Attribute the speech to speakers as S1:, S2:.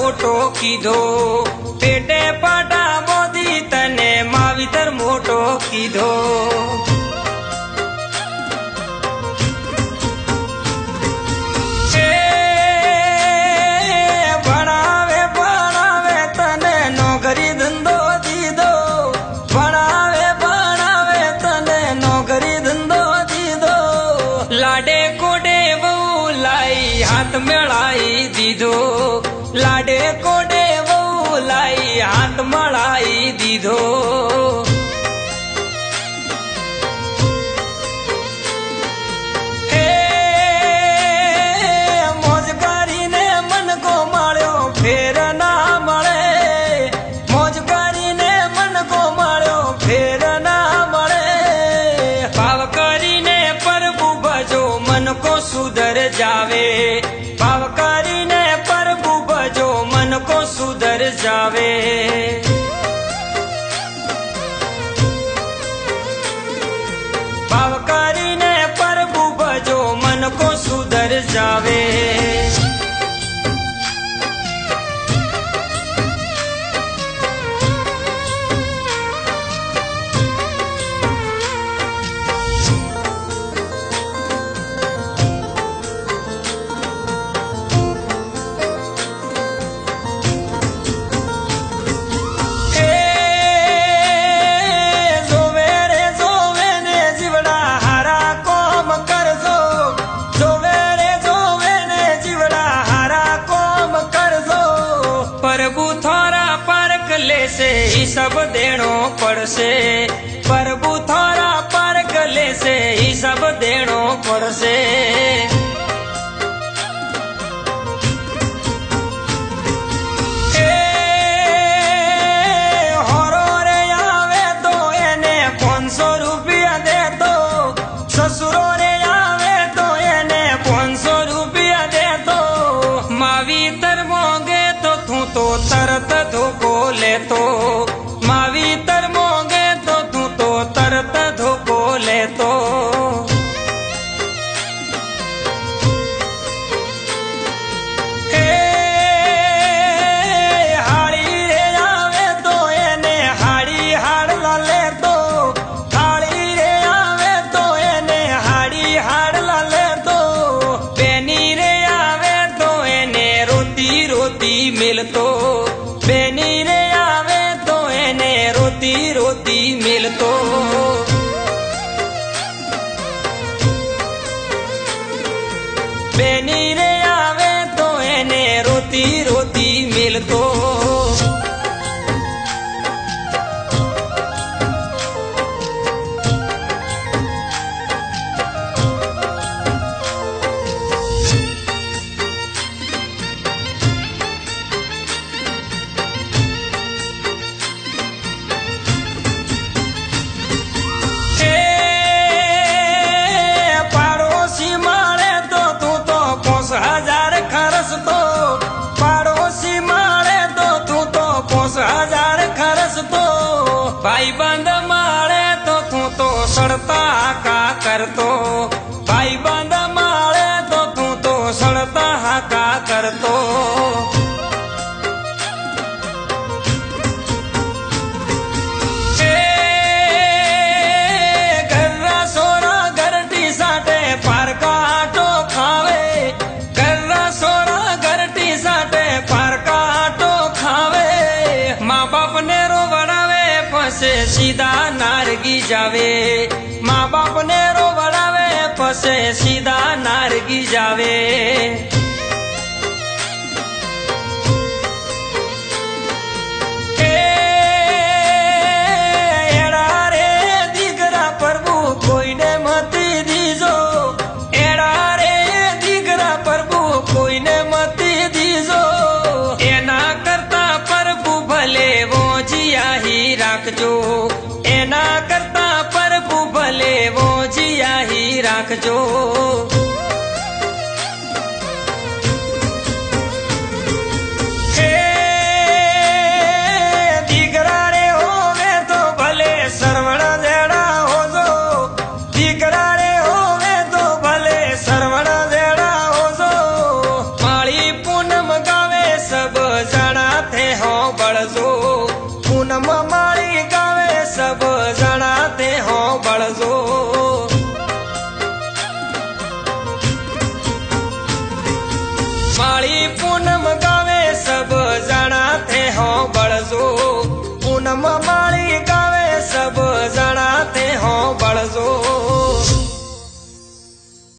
S1: મોટો કીધો, પેટે પાટા બોધી તને માવીતર મોટો કીધો. ભણાવે ભણાવે તને નોકરી ધંધો દીધો, ભણાવે ભણાવે તને નોકરી ધંધો દીધો. લાડે કોડે વહુ લાઈ હાથ મેળાઈ દીધો, લાડે કોડે વહુ લાઈ હાથ મળાઈ દીધો. મોજ કરીને મન ગોમાળ્યો ફેર ના મળે, મોજ કરીને મન ગોમાળ્યો ફેર ના મળે. ભાવ કરીને પ્રભુ ભજો મન કો સુધર જાવે, ભાવ કરીને પ્રભુ ભજો મન કો સુધર જાવે. ભાવ કરીને પ્રભુ ભજો મન કો સુધર જાવે. प्रभु थोड़ा पारक लेसे ही सब देणो पड़से, प्रभु थोड़ा पारक लेसे ही सब देणो पड़से. होरो रे आवे तो एने 500 रुपया दे दो, ससुरो रे आवे तो एने 500 रुपया दे दो. मावीतर मोंगे तो तरत धोको लेतो, मावीतर मोंगे तो तू तो तरत धोको लेतो. हाड़ी रे आवे तो एने हाड़ी हाड़ला लेतो, हाड़ी रे आवे तो एने हाड़ी हाड़ला लेतो. बेनी रे आवे तो एने रोती रोती मिलतो, बेनी रे आवे तो एने रोती रोती मिलतो. बेनी रे आवे तो एने रोती रोती मिलतो. भाई बंद मारे तो तू तो सड़ता हाका करतो, भाई बंद मारे तो तू तो सड़ता हाका करतो. गर्रा सोरा घरटी साटे पार का आटो खावे, गर्रा सोरा घरटी साटे पार का आटो खावे. माँ बाप ने रो पसे सीधा नारगी जावे, माँ बाप ने रो बढ़ावे पसे सीधा नारगी जावे. एड़ा रे दीकरा प्रभु कोई ने मती दीजो, एड़ा रे दीकरा प्रभु कोई ने मती दीजो. एना करता प्रभु भले वो जिया ही राखजो, एना करता प्रभु भले वो जिया ही राखजो. दीकरा रे होवे तो भले सरवण जेड़ा होजो, दीकरा रे होवे तो भले सरवण जेड़ा होजो. माड़ी पूनम गावे सब माली पूनम गावे सब जाना थे हो बड़जो पूनम माली गावे सब जाना थे हो बड़जो